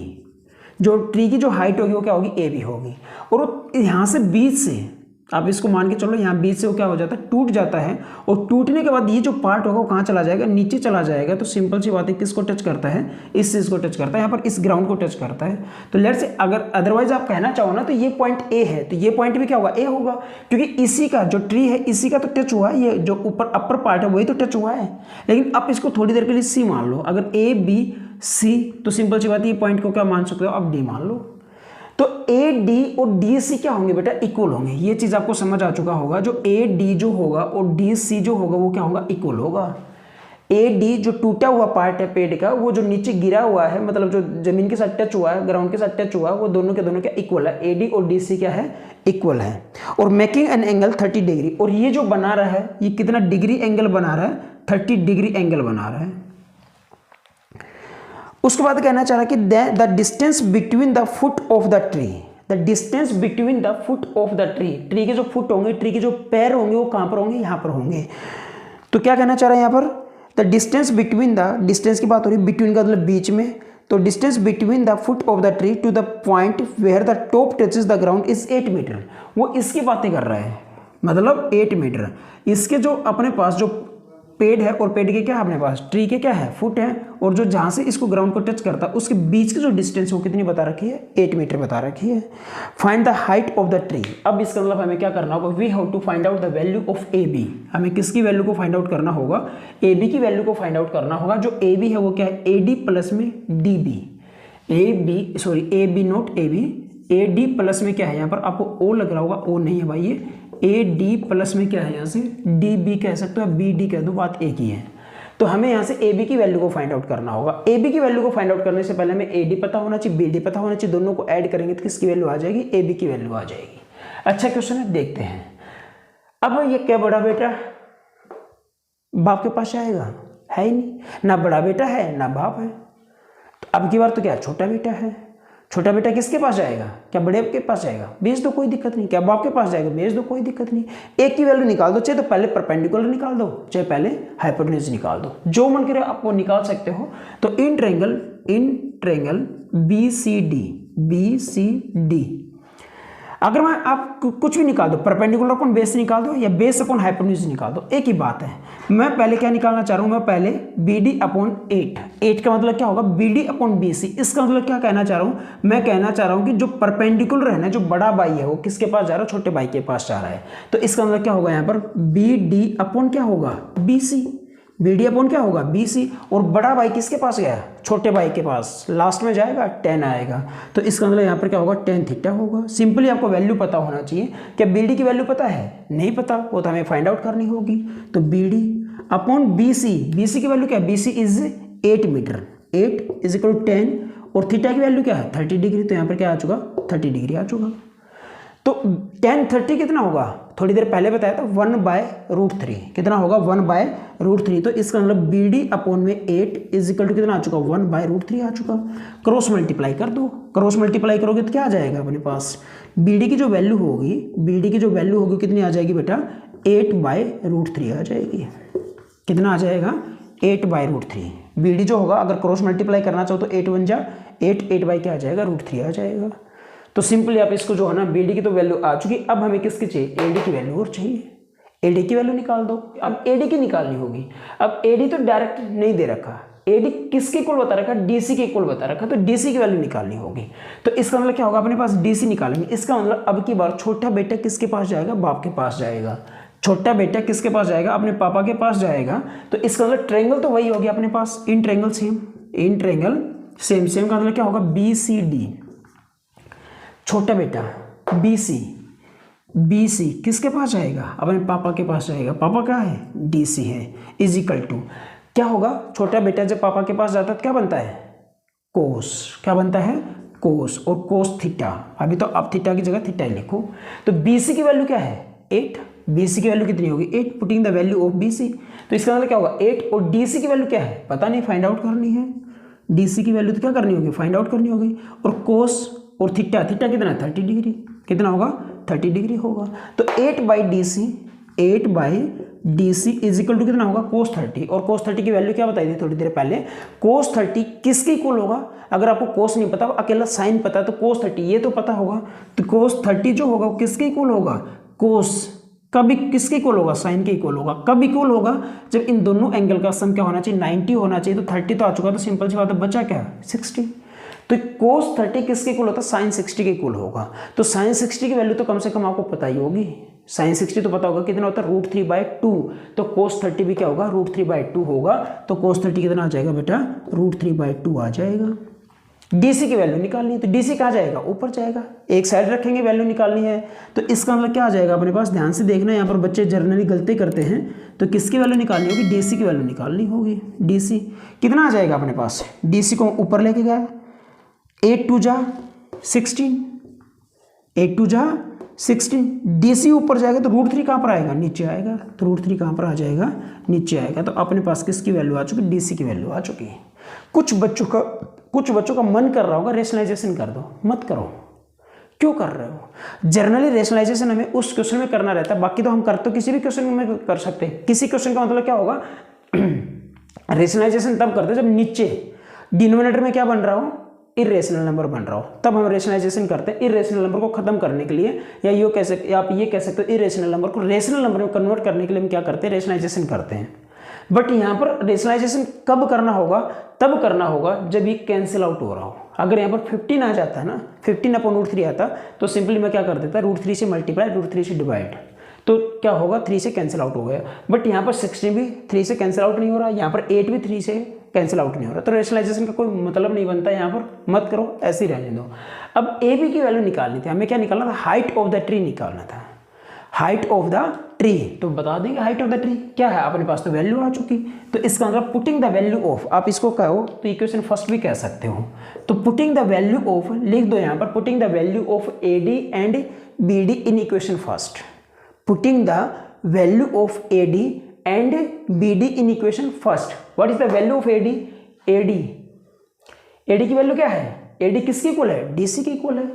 जो ट्री की जो हाइट होगी वो क्या होगी, AB होगी, और यहाँ से बीच से आप इसको मान के चलो, यहाँ बीच से वो क्या हो जाता है, टूट जाता है, और टूटने के बाद ये जो पार्ट होगा वो कहाँ चला जाएगा, नीचे चला जाएगा। तो सिंपल सी बात है, किसको टच करता है, इस चीज़ को टच करता है, यहाँ पर इस ग्राउंड को टच करता है। तो लेट्स से अगर अदरवाइज आप कहना चाहो ना, तो ये पॉइंट A है, तो ये पॉइंट भी क्या होगा, A होगा, क्योंकि इसी का जो ट्री है इसी का तो टच हुआ है, ये जो ऊपर अपर पार्ट है वही तो टच हुआ है। लेकिन आप इसको थोड़ी देर के लिए C मान लो, अगर ABC, तो सिंपल सी बात है, ये पॉइंट को क्या मान सकते हो, अब D मान लो। तो AD और DC क्या होंगे बेटा, इक्वल होंगे। ये चीज आपको समझ आ चुका होगा, जो AD जो होगा और DC जो होगा वो क्या होगा, इक्वल होगा। AD जो टूटा हुआ पार्ट है पेड़ का, वो जो नीचे गिरा हुआ है, मतलब जो जमीन के साथ टच हुआ है, ग्राउंड के साथ टच हुआ है, वो दोनों के दोनों क्या इक्वल है, AD और DC क्या है, इक्वल है। और मेकिंग एन एंगल 30 डिग्री, और ये जो बना रहा है ये कितना डिग्री एंगल बना रहा है, 30 डिग्री एंगल बना रहा है। उसके बाद कहना चाह रहा है कि the distance between the foot of the tree, the distance between the foot of the tree, tree के जो फुट होंगे, ट्री के जो पैर होंगे वो कहाँ पर होंगे, यहाँ पर होंगे। तो क्या कहना चाह रहा है यहाँ पर, the distance between the, distance की बात हो रही है, बिटवीन का मतलब बीच में, तो distance between the foot of the tree to the point where the top touches the ground is 8 metre. वो इसकी बातें कर रहा है, मतलब 8 मीटर। इसके जो अपने पास जो पेड़ है, और पेड़ के क्या है अपने पास, ट्री के क्या है, फुट है, और जो जहाँ से इसको ग्राउंड को टच करता है उसके बीच की जो डिस्टेंस वो कितनी बता रखी है, 8 मीटर बता रखी है। Find the height of the tree. अब इसका मतलब हमें क्या करना होगा, we have to find out the value of AB। हमें किसकी वैल्यू को फाइंड आउट करना होगा, AB की वैल्यू को फाइंड आउट करना होगा। जो AB है वो क्या है, AD प्लस में DB, AB not AB, AD plus में क्या है, यहाँ पर आपको O लग रहा होगा, O नहीं है भाई, ये AD प्लस में क्या है, यहाँ से DB कह सकते हो, BD कह दो, बात एक ही है। तो हमें यहाँ से AB की वैल्यू को फाइंड आउट करना होगा। AB की वैल्यू को फाइंड आउट करने से पहले हमें AD पता होना चाहिए, BD पता होना चाहिए, दोनों को ऐड करेंगे तो किसकी वैल्यू आ जाएगी, AB की वैल्यू आ जाएगी। अच्छा क्वेश्चन है, देखते हैं। अब ये क्या बड़ा बेटा बाप के पास आएगा, है ही नहीं, ना बड़ा बेटा है ना बाप है। तो अब की बार तो क्या छोटा बेटा है, छोटा बेटा किसके पास जाएगा, क्या बड़े के पास जाएगा, बेच दो कोई दिक्कत नहीं, क्या बाप के पास जाएगा, बेच दो कोई दिक्कत नहीं। एक की वैल्यू निकाल दो, चाहे तो पहले परपेंडिकुलर निकाल दो, चाहे पहले हाइपोटेन्यूज निकाल दो, जो मन करे आप वो निकाल सकते हो। तो इन ट्रायंगल BCD अगर मैं आप कुछ भी निकाल दो, परपेंडिकुलर अपॉन बेस निकाल दो या बेस अपॉन हाइपोटेन्यूज निकाल दो, एक ही बात है। मैं पहले क्या निकालना चाह रहा हूं, मैं पहले BD अपॉन 8 का मतलब क्या होगा, BD अपॉन BC। इसका मतलब क्या कहना चाह रहा हूं, मैं कहना चाह रहा हूं कि जो परपेंडिकुलर है ना, जो बड़ा भाई है वो किसके पास जा रहा है, छोटे भाई के पास जा रहा है। तो इसका मतलब क्या होगा, यहाँ पर BD अपॉन क्या होगा, BC। BD अपॉन क्या होगा, BC। और बड़ा भाई किसके पास गया, छोटे भाई के पास, लास्ट में जाएगा tan आएगा। तो इसका मतलब यहाँ पर क्या होगा, tan थीटा होगा। सिंपली आपको वैल्यू पता होना चाहिए। क्या BD की वैल्यू पता है, नहीं पता, वो तो हमें फाइंड आउट करनी होगी। तो BD अपॉन BC, BC की वैल्यू क्या है, BC is 8 metre, 8 is equal to 10, और थीटा की वैल्यू क्या है, 30 डिग्री। तो यहाँ पर क्या आ चुका, 30 डिग्री आ चुका। तो tan 30 कितना होगा, थोड़ी देर पहले बताया था 1/√3, कितना होगा 1/√3। तो इसका मतलब BD अपॉन में 8 इज इक्वल टू कितना आ चुका, 1/√3 आ चुका। क्रॉस मल्टीप्लाई कर दो, क्रॉस मल्टीप्लाई करोगे तो क्या आ जाएगा अपने पास, BD की जो वैल्यू होगी, BD की जो वैल्यू होगी कितनी आ जाएगी बेटा, 8/√3 आ जाएगी। कितना आ जाएगा, 8/√3। BD जो होगा अगर क्रॉस मल्टीप्लाई करना चाहो तो 8 1 जा 8, 8 बाई क्या आ जाएगा, √3 आ जाएगा। तो सिंपली आप इसको जो है ना, BD की तो वैल्यू आ चुकी, अब हमें किसकी चाहिए, AD की वैल्यू और चाहिए। AD की वैल्यू निकाल दो। अब AD की निकालनी होगी। अब AD तो डायरेक्ट नहीं दे रखा, AD किसके इक्वल बता रखा, DC के इक्वल बता रखा, तो DC की वैल्यू निकालनी होगी। तो इसका मतलब क्या होगा, अपने पास DC निकालेंगे। इसका मतलब अब की बार छोटा बेटा किसके पास जाएगा, बाप के पास जाएगा। छोटा बेटा किसके पास जाएगा, अपने पापा के पास जाएगा। तो इसका मतलब ट्रायंगल तो वही हो गया अपने पास, in triangle same, in triangle same. Same का मतलब क्या होगा, BCD, छोटा बेटा BC किसके पास जाएगा, अपने पापा के पास जाएगा। पापा क्या है, DC है, इज इक्वल टू क्या होगा, छोटा बेटा जब पापा के पास जाता है तो क्या बनता है, कोस। क्या बनता है, कोस, और कोस थीटा। अभी तो अब थीटा की जगह थीटा ही लिखो। तो BC की वैल्यू क्या है, 8। BC की वैल्यू कितनी होगी, 8, putting the value of BC। तो इसका मतलब क्या होगा, 8, और DC की वैल्यू क्या है, पता नहीं, फाइंड आउट करनी है। DC की वैल्यू तो क्या करनी होगी, फाइंड आउट करनी होगी। और कोस और थीटा, थीटा कितना, 30 डिग्री, कितना होगा, 30 डिग्री होगा। तो 8/DC, 8/DC is equal to कितना होगा, cos 30। और cos 30 की वैल्यू क्या बताई थी थोड़ी देर पहले, cos 30 किसके इक्वल होगा। अगर आपको cos नहीं पता, अकेला साइन पता है, तो cos 30 ये तो पता होगा। तो cos 30 जो होगा वो किसके इक्वल होगा, cos कभी किसके इक्वल होगा, साइन के इक्वल होगा। कब इक्वल होगा, जब इन दोनों एंगल का सम क्या होना चाहिए, 90 होना चाहिए। तो 30 तो आ चुका, तो सिंपल सी बात है, बचा क्या, 60। तो cos 30 किसके इक्वल होता है, sin 60 के इक्वल होगा। तो sin 60 की वैल्यू तो कम से कम आपको पता ही होगी। sin 60 तो पता होगा कितना होता है, √3/2। तो cos 30 भी क्या होगा, √3/2 होगा। तो cos 30 कितना आ जाएगा बेटा, √3/2 आ जाएगा। DC की वैल्यू निकालनी है, तो DC कहाँ जाएगा, ऊपर जाएगा। एक साइड रखेंगे, वैल्यू निकालनी है। तो इसका मतलब क्या आ जाएगा अपने पास, ध्यान से देखना, यहाँ पर बच्चे जर्नली गलती करते हैं। तो किसकी वैल्यू निकालनी होगी, DC की वैल्यू निकालनी होगी। DC कितना आ जाएगा अपने पास, DC को ऊपर लेके गया, 8 2 जा 16, 8 2 जा 16। DC ऊपर जाएगा तो √3 कहाँ पर आएगा, नीचे आएगा। तो √3 कहाँ पर आ जाएगा, नीचे आएगा। तो अपने पास किसकी वैल्यू आ चुकी, DC की वैल्यू आ चुकी है। कुछ बच्चों का मन कर रहा होगा रेशनलाइजेशन कर दो, मत करो। क्यों कर रहे हो, जनरली रेशनलाइजेशन हमें उस क्वेश्चन में करना रहता है, बाकी तो हम तो किसी भी क्वेश्चन में कर सकते हैं। किसी क्वेश्चन का मतलब क्या होगा, रेशनलाइजेशन तब करते हैं जब नीचे डिनोमिनेटर में क्या बन रहा हो, इरेशनल नंबर बन रहा हो, तब हम रेशनलाइजेशन करते हैं। इरेशनल नंबर को खत्म करने के लिए, या ये कह सकते, आप ये कह सकते हो, इरेशनल नंबर को रेशनल नंबर में कन्वर्ट करने के लिए हम क्या करते हैं, रेशनलाइजेशन करते हैं। बट यहाँ पर रेशनलाइजेशन कब करना होगा, तब करना होगा जब ये कैंसिल आउट हो रहा हो। अगर यहाँ पर 15 आ जाता है ना, 15/√3 आता, तो सिंपली मैं क्या कर देता, √3 से मल्टीप्लाई, √3 से डिवाइड, तो क्या होगा, 3 से कैंसिल आउट हो गया। बट यहाँ पर 16 भी 3 से कैंसिल आउट नहीं हो रहा, यहाँ पर 8 भी 3 से कैंसिल आउट नहीं हो रहा। तो रेशनलाइजेशन का कोई मतलब नहीं बनता, यहाँ पर मत करो, ऐसे ही रहने दो। अब AB की वैल्यू निकालनी थी, हमें क्या निकालना था, हाइट ऑफ द ट्री निकालना था, हाइट ऑफ द ट्री। तो बता देंगे हाइट ऑफ द ट्री क्या है, अपने पास तो वैल्यू आ चुकी। तो इसका मतलब पुटिंग द वैल्यू ऑफ, आप इसको कहो तो इक्वेशन फर्स्ट भी कह सकते हो। तो पुटिंग द वैल्यू ऑफ लिख दो यहाँ पर, putting the value of AD and BD in equation first, putting the value of AD and BD in equation first. What is the value of AD, AD की वैल्यू क्या है, AD किसके इक्वल है, DC के इक्वल है।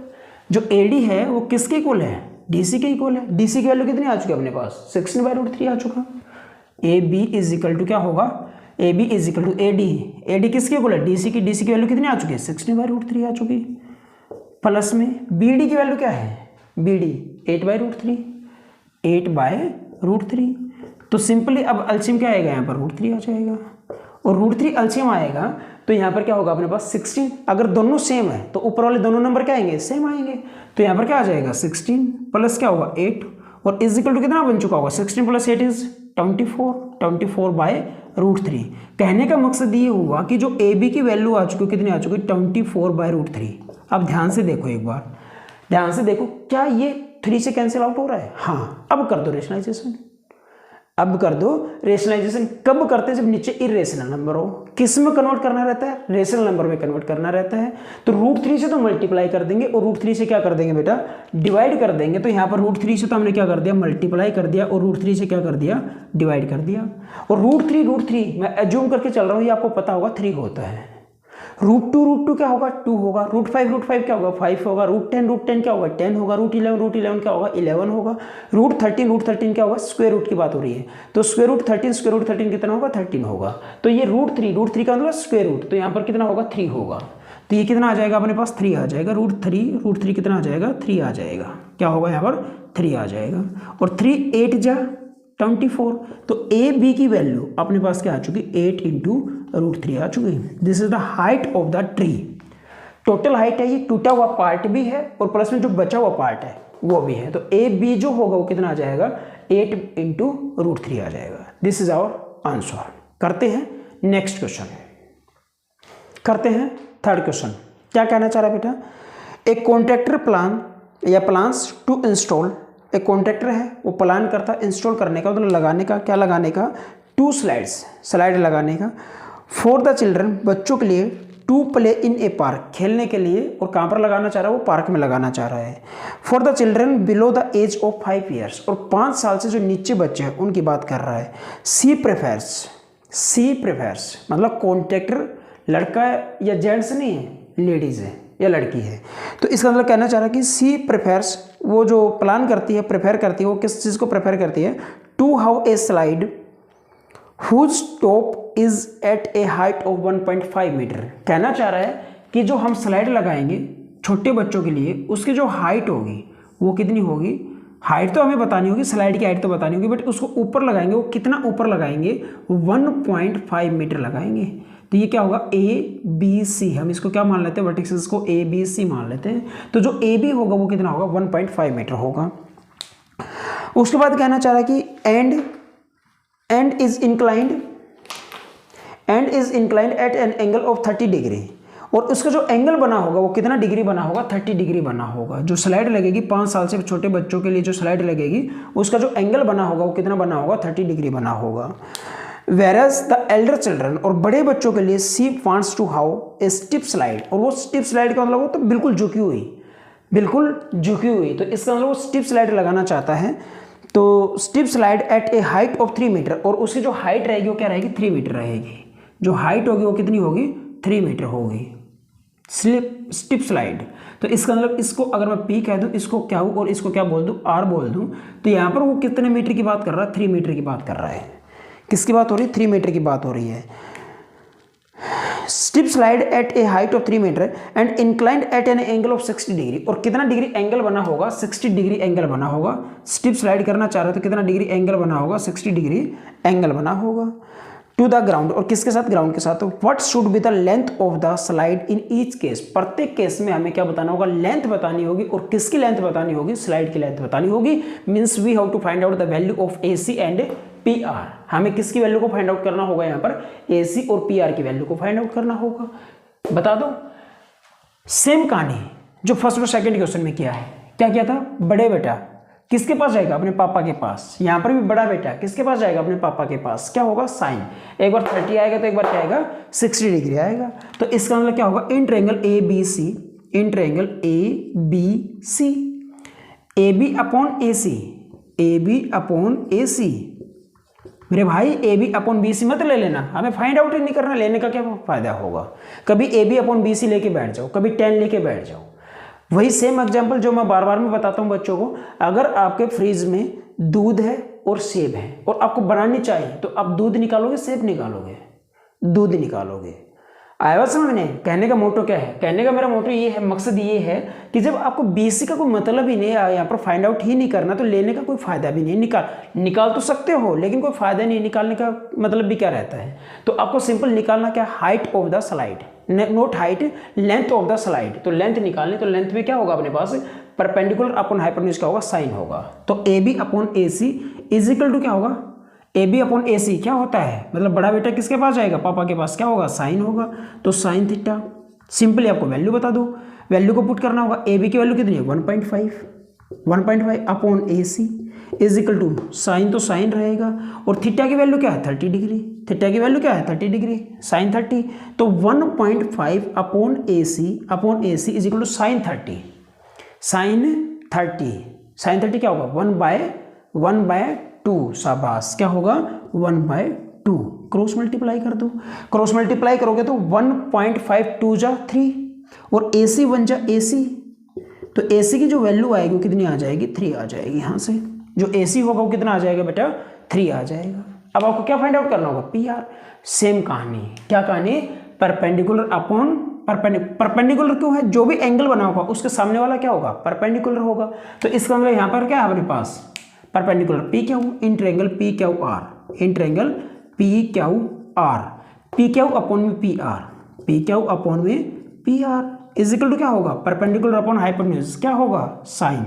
जो AD है वो किसके इक्वल है, DC के इक्वल है। DC की वैल्यू कितनी आ चुकी है अपने पास, 16/√3 आ चुका। AB इज इक्वल टू क्या होगा, AB is equal to AD किसके इक्वल है, DC की वैल्यू कितनी आ चुकी है, 16/√3 आ चुकी। प्लस में BD की वैल्यू क्या है, बी डी 8/√3, 8/√3। तो सिंपली अब एलसीएम क्या आएगा यहाँ पर √3 आ जाएगा, और √3 एलसीएम आएगा तो यहाँ पर क्या होगा अपने पास 16। अगर दोनों सेम है तो ऊपर वाले दोनों नंबर क्या आएंगे, सेम आएंगे। तो यहाँ पर क्या आ जाएगा 16 प्लस क्या होगा 8, और इज इक्वल टू कितना बन चुका होगा 16 + 8 इज 24, 24/√3। कहने का मकसद ये हुआ कि जो ए बी की वैल्यू आ चुकी है, कितनी आ चुकी है 24/√3। अब ध्यान से देखो, एक बार ध्यान से देखो, क्या ये 3 से कैंसिल आउट हो रहा है? हाँ। अब कर दो रेशनलाइजेशन, अब कर दो रेशनलाइजेशन। कब करते हैं? जब नीचे इरेशनल नंबर हो। किस में कन्वर्ट करना रहता है? रेशनल नंबर में कन्वर्ट करना रहता है। तो √3 से तो मल्टीप्लाई कर देंगे, और √3 से क्या कर देंगे बेटा, डिवाइड कर देंगे। तो यहाँ पर √3 से तो हमने क्या कर दिया, मल्टीप्लाई कर दिया, और √3 से क्या कर दिया, डिवाइड कर दिया। और √3 मैं एज्यूम करके चल रहा हूँ, ये आपको पता होगा 3 होता है। √2 क्या होगा, 2 होगा। √5 क्या होगा, 5 होगा। √10 क्या होगा, 10 होगा। √11 क्या होगा, 11 होगा। √13 क्या होगा, स्क्वायर रूट की बात हो रही है, तो स्क्वायर रूट 13 कितना होगा, 13 होगा। तो ये √3 का मतलब स्क्वायर रूट, तो यहाँ पर कितना होगा, 3 होगा। तो ये कितना आ जाएगा अपने पास, 3 आ जाएगा। √3 कितना आ जाएगा, 3 आ जाएगा। क्या होगा यहाँ पर, 3 आ जाएगा। और 3 8 जा 24, तो ए बी की वैल्यू अपने पास क्या आ चुकी, 8 × √3 आ चुकी। This is the height of the tree. Total height है, ये टूटा हुआ पार्ट भी है और प्लस में जो बचा हुआ पार्ट है वो भी है। तो ए बी जो होगा वो कितना आ जाएगा, 8 × √3 आ जाएगा। This is our answer. करते हैं नेक्स्ट क्वेश्चन, करते हैं थर्ड क्वेश्चन। क्या कहना चाह रहा है बेटा, एक कॉन्ट्रैक्टर प्लान या प्लान्स टू इंस्टॉल, एक कॉन्ट्रैक्टर है वो प्लान करता है इंस्टॉल करने का, मतलब लगाने का, क्या लगाने का, 2 स्लाइड्स, स्लाइड लगाने का, फॉर द चिल्ड्रन, बच्चों के लिए, to play in a park, खेलने के लिए। और कहाँ पर लगाना चाह रहा है, वो पार्क में लगाना चाह रहा है। For the children below the age of 5 years, और 5 साल से जो नीचे बच्चे हैं उनकी बात कर रहा है। सी प्रेफर्स मतलब कॉन्ट्रैक्टर लड़का या जेंट्स नहीं है, लेडीज है या लड़की है। तो इसका मतलब कहना चाह रहा है कि सी प्रेफर्स, वो जो प्लान करती है, प्रेफर करती है, वो किस चीज़ को प्रेफर करती है, to have a slide whose top is at a height of 1.5 metre. कहना चाह रहा है कि जो हम स्लाइड लगाएंगे छोटे बच्चों के लिए, उसकी जो हाइट होगी वो कितनी होगी, हाइट तो हमें बतानी होगी, स्लाइड की हाइट तो बतानी होगी, बट उसको ऊपर लगाएंगे, वो कितना ऊपर लगाएंगे, 1.5 मीटर लगाएंगे। तो ये क्या होगा, ए बी सी, हम इसको क्या मान लेते हैं, वर्टिसेस को ए बी सी मान लेते हैं। तो जो ए बी होगा वो कितना होगा, 1.5 मीटर होगा। उसके बाद कहना चाह रहा है कि and is inclined at an angle of 30 degree, और उसका जो एंगल बना होगा वो कितना डिग्री बना होगा, 30 डिग्री बना होगा। जो स्लाइड लगेगी 5 साल से छोटे बच्चों के लिए जो स्लाइड लगेगी, उसका जो एंगल बना होगा वो कितना बना होगा, 30 डिग्री बना होगा। Whereas the elder children, और बड़े बच्चों के लिए she wants to have a steep slide, और वो steep slide का मतलब वो तो बिल्कुल झुकी हुई। तो इसका मतलब वो steep slide लगाना चाहता है। तो steep slide at a height of 3 metre, और उसकी जो हाइट रहेगी वो क्या रहेगी, 3 मीटर रहेगी। जो हाइट होगी वो कितनी होगी, 3 मीटर होगी स्टिप स्लाइड। तो इसका मतलब इसको अगर मैं पी कह दूँ, इसको क्या हूँ और इसको क्या बोल दूँ, आर बोल दूँ, तो यहाँ पर वो कितने मीटर की बात कर रहा है, 3 मीटर की बात कर रहा है। किसकी बात हो रही है, 3 मीटर की बात हो रही है। Steep slide at a height of 3 metre and inclined at an angle of 60 degree, और कितना डिग्री एंगल बना होगा, 60 डिग्री एंगल बना होगा। स्टिप स्लाइड करना चाह रहे हो तो कितना डिग्री एंगल बना होगा, 60 डिग्री एंगल बना होगा। टू द ग्राउंड, और किसके साथ, ग्राउंड के साथ। What should be the length of the slide in each case, प्रत्येक केस में हमें क्या बताना होगा, लेंथ बतानी होगी। और किसकी लेंथ बतानी होगी, स्लाइड की लेंथ बतानी होगी। Means we have to find out the value of A C and P R. हमें किसकी वैल्यू को फाइंड आउट करना होगा, यहाँ पर ए सी और पी आर की वैल्यू को फाइंड आउट करना होगा। बता दो, सेम कहानी जो फर्स्ट और सेकंड क्वेश्चन में किया है। क्या किया था, बड़े बेटा किसके पास जाएगा, अपने पापा के पास। यहाँ पर भी बड़ा बेटा किसके पास जाएगा, अपने पापा के पास। क्या होगा, साइन, एक बार 30 आएगा तो एक बार क्या आएगा, 60 डिग्री आएगा। तो इसका मतलब क्या होगा, in triangle A B C, in triangle A B C, A B upon A C, A B upon A C. मेरे भाई A B upon B C मत ले लेना, हमें फाइंड आउट ही नहीं करना, लेने का क्या फायदा होगा। कभी A B upon B C लेके बैठ जाओ, कभी 10 लेके बैठ जाओ। वही सेम एग्जाम्पल जो मैं बार बार में बताता हूँ बच्चों को। अगर आपके फ्रिज में दूध है और सेब है और आपको बनानी चाहिए, तो आप दूध निकालोगे, सेब निकालोगे, दूध निकालोगे। आया बात समझ में? कहने का मोटो क्या है? कहने का मेरा मोटो ये है, मकसद ये है कि जब आपको बेसिक का कोई मतलब ही नहीं है, यहाँ पर फाइंड आउट ही नहीं करना, तो लेने का कोई फायदा भी नहीं। निकाल तो सकते हो लेकिन कोई फायदा नहीं, निकालने का मतलब भी क्या रहता है। तो आपको सिंपल निकालना क्या, height of the slide, note height, length of the slide. तो लेंथ निकालनी, तो लेंथ में क्या होगा अपने पास, परपेंडिकुलर अपॉन हाइपोटेन्यूज क्या होगा, साइन होगा। तो A B upon A C is equal to क्या होगा, ए बी अपॉन ए सी क्या होता है, मतलब बड़ा बेटा किसके पास जाएगा, पापा के पास, क्या होगा, साइन होगा। तो साइन थीटा, सिंपली आपको वैल्यू बता दो, वैल्यू को पुट करना होगा। ए बी की वैल्यू कितनी है, 1.5 upon A C is equal to sine, तो साइन रहेगा, और थीटा की वैल्यू क्या है, 30 डिग्री। थीटा की वैल्यू क्या है, 30 डिग्री, साइन 30। तो 1.5 upon A C is equal to sine 30। Sine 30 क्या होगा, 1/2, शाबाश, क्या होगा, 1/2। क्रॉस मल्टीप्लाई कर दो, क्रॉस मल्टीप्लाई करोगे तो 1.5 2 जा 3, और ए सी 1 जा ए सी, तो ए सी की जो वैल्यू आएगी वो कितनी आ जाएगी, 3 आ जाएगी। यहाँ से जो ए सी होगा वो कितना आ जाएगा बेटा, 3 आ जाएगा। अब आपको क्या फाइंड आउट करना होगा, पी आर। सेम कहानी, क्या कहानी, परपेंडिकुलर अपॉन परपेंडिकुलर क्यों है, जो भी एंगल बना होगा उसके सामने वाला क्या होगा, परपेंडिकुलर होगा। तो इसका मतलब यहाँ पर क्या है अपने पास, perpendicular P Q in triangle P Q R, in triangle P Q R, P Q upon में P R, P Q upon में P R is equal to क्या होगा, परपेंडिकुलर अपॉन हाइपोटेन्यूज क्या होगा, साइन,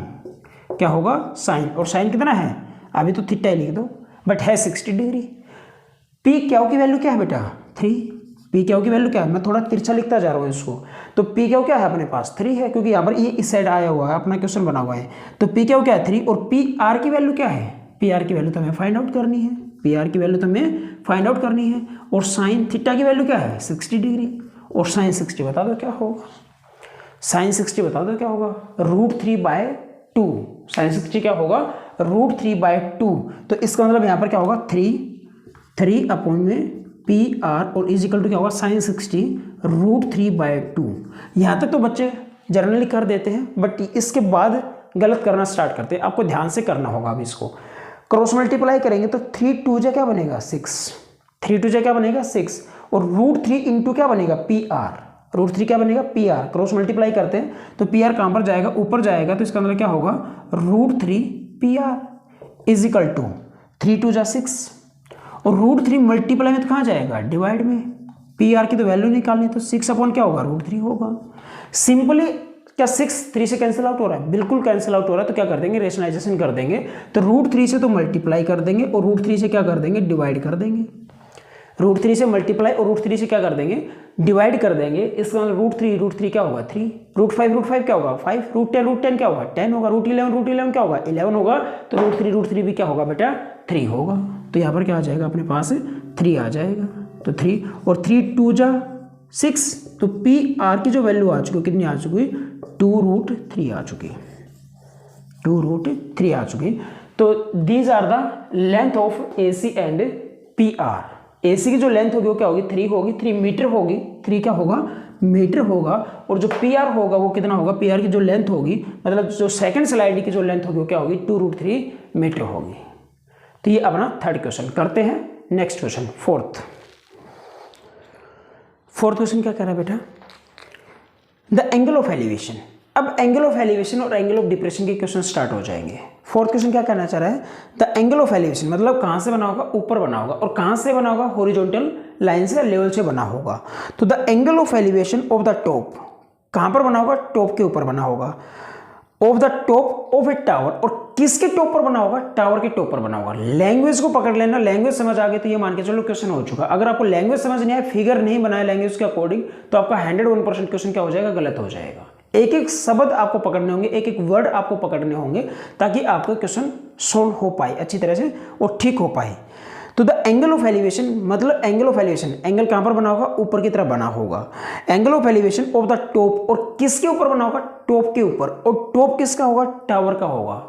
क्या होगा, साइन। और sign कितना है, अभी तो थीटा लिख दो, बट है 60 डिग्री। पी क्यू की वैल्यू क्या है बेटा, 3। पी क्यू की वैल्यू क्या है, मैं थोड़ा तिरछा लिखता जा रहा हूँ इसको। तो पी क्यू क्या है अपने पास, 3 है, क्योंकि यहाँ पर ये इस साइड आया हुआ है, अपना क्वेश्चन बना हुआ है। तो पी क्यू क्या है, 3, और पी आर की वैल्यू क्या है, पी आर की वैल्यू तो हमें फाइंड आउट करनी है, पी आर की वैल्यू तो हमें फाइंड आउट करनी है। और साइन थीटा की वैल्यू क्या है, 60 डिग्री, और साइन 60 बता दो क्या होगा, साइन 60 बता दो क्या होगा, √3/2। साइन 60 क्या होगा, √3/2। तो इसका मतलब यहाँ पर क्या होगा, 3 अपॉन में पी आर, और इज इक्वल टू क्या होगा, साइन 60 √3/2। यहाँ तक तो बच्चे जनरली कर देते हैं, बट इसके बाद गलत करना स्टार्ट करते हैं, आपको ध्यान से करना होगा। अब इसको क्रॉस मल्टीप्लाई करेंगे तो 3 2 जा क्या बनेगा, 6, 3 2 जा क्या बनेगा, 6, और √3 इंटू क्या बनेगा, पी आर, √3 क्या बनेगा, पी आर। क्रॉस मल्टीप्लाई करते हैं तो पी आर कहाँ पर जाएगा, ऊपर जाएगा, तो इसका मतलब क्या होगा, √3 P R is equal to 3 2 जा 6, और √3 मल्टीप्लाई में तो कहाँ जाएगा, डिवाइड में। पी आर की तो वैल्यू निकालनी, तो 6 अपॉन क्या होगा, √3 होगा। सिंपली क्या 6 3 से कैंसिल आउट हो रहा है, बिल्कुल कैंसिल आउट हो रहा है। तो क्या कर देंगे, रेशनलाइजेशन कर देंगे, तो √3 से तो मल्टीप्लाई कर देंगे, और √3 से क्या कर देंगे, डिवाइड कर देंगे। √3 से मल्टीप्लाई और √3 से क्या कर देंगे, डिवाइड कर देंगे। इसका मतलब √3 क्या होगा, 3, √5 क्या होगा, 5, √10 क्या होगा, 10 होगा, √11 क्या होगा, 11 होगा। तो √3 भी क्या होगा बेटा, 3 होगा। तो यहाँ पर क्या आ जाएगा अपने पास, 3 आ जाएगा। तो 3 और 3 2 जा 6, तो पी आर की जो वैल्यू आ चुकी, कितनी आ चुकी, 2√3 आ चुकी, 2√3 आ चुकी। तो these are the length of A C and P R. A C की जो लेंथ होगी वो क्या होगी, 3 होगी, 3 मीटर होगी, 3 क्या होगा, मीटर होगा। और जो पी आर होगा वो कितना होगा, पी आर की जो लेंथ होगी, मतलब जो सेकंड स्लाइड की जो लेंथ होगी वो क्या होगी, 2√3 मीटर होगी। तो ये अपना थर्ड क्वेश्चन करते हैं। नेक्स्ट क्वेश्चन फोर्थ क्वेश्चन क्या कह रहा है बेटा, द एंगल ऑफ एलिवेशन। अब एंगल ऑफ एलिवेशन और एंगल ऑफ डिप्रेशन के क्वेश्चन स्टार्ट हो जाएंगे। फोर्थ क्वेश्चन क्या कहना चाह रहा है, द एंगल ऑफ एलिवेशन मतलब कहां से बना होगा, ऊपर बना होगा, और कहां से बना होगा, हॉरिजॉन्टल लाइन से, लेवल से बना होगा। तो the angle of elevation of the top, कहां पर बना होगा, टॉप के ऊपर बना होगा, of the top of A tower, और किसके टॉप पर बना होगा, टावर के टॉप पर बना होगा। लैंग्वेज को पकड़ लेना, लैंग्वेज समझ आ गई तो ये मान के चलो क्वेश्चन हो चुका। अगर आपको लैंग्वेज समझ नहीं आया, फिगर नहीं बनाया लैंग्वेज के अकॉर्डिंग, तो आपका 101% क्वेश्चन क्या हो जाएगा, गलत हो जाएगा। एक एक शब्द आपको पकड़ने होंगे, एक एक वर्ड आपको पकड़ने होंगे, ताकि आपका क्वेश्चन सोल्व हो पाए अच्छी तरह से और ठीक हो पाए। तो द एंगल ऑफ एलिवेशन मतलब एंगल ऑफ एलिवेशन, एंगल कहां पर बना होगा, ऊपर की तरफ बना होगा। Angle of elevation of the top, और किसके ऊपर बना होगा, टॉप के ऊपर, और टॉप किसका होगा, टावर का होगा।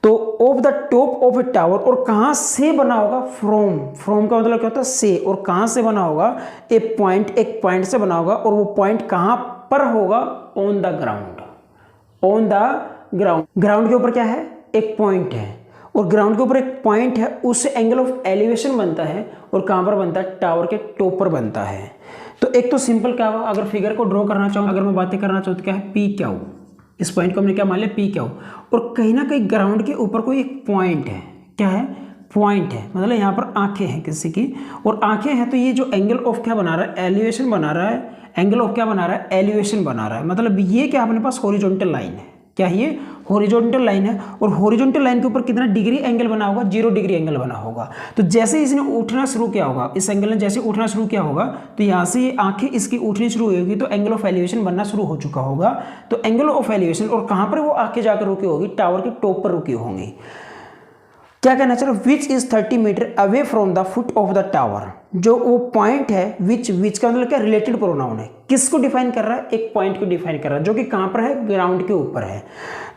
तो of the top of A tower, और कहां से बना होगा, फ्रॉम का मतलब क्या होता है, से, और कहां से बना होगा, एक पॉइंट से बना होगा, और वो पॉइंट कहां पर होगा, on the ground, on the ground. Ground के ऊपर क्या है, एक पॉइंट है, और ग्राउंड के ऊपर एक पॉइंट है, उससे एंगल ऑफ एलिवेशन बनता है, और कहां पर बनता है, टावर के टॉप पर बनता है। तो एक तो सिंपल क्या हुआ, अगर फिगर को ड्रॉ करना चाहूँ, अगर मैं बातें करना चाहूँ तो क्या है, पी क्यू, इस पॉइंट को हमने क्या मान लिया, पी क्यू, और कहीं ना कहीं ग्राउंड के ऊपर कोई एक पॉइंट है, क्या है, पॉइंट है, मतलब यहाँ पर आंखें हैं किसी की, और आंखें हैं तो ये जो एंगल ऑफ क्या बना रहा है, एलिवेशन बना रहा है, एंगल ऑफ क्या बना रहा है, एलिवेशन बना रहा है, मतलब ये क्या अपने पास हॉरिजॉन्टल लाइन है, क्या है ये हॉरिजॉन्टल लाइन है, और हॉरिजॉन्टल लाइन के ऊपर कितना डिग्री एंगल बना होगा, 0 डिग्री एंगल बना होगा। तो जैसे इसने उठना शुरू किया होगा, इस एंगल ने जैसे उठना शुरू किया होगा, तो यहाँ से ये आंखें इसकी उठनी शुरू हुई होगी, तो एंगल ऑफ एलिवेशन बनना शुरू हो चुका होगा। तो एंगल ऑफ एलिवेशन, और कहाँ पर वो आंखें जाकर रुकी होगी, टावर के टॉप पर रुकी होंगी। क्या कहना चाह रहा हूं, which is 30 metre away from the foot of the tower, जो वो पॉइंट है, विच का मतलब क्या, रिलेटेड प्रोनाउन है, किसको डिफाइन कर रहा है, एक पॉइंट को डिफाइन कर रहा है, जो कि कहां पर है, ग्राउंड के ऊपर है।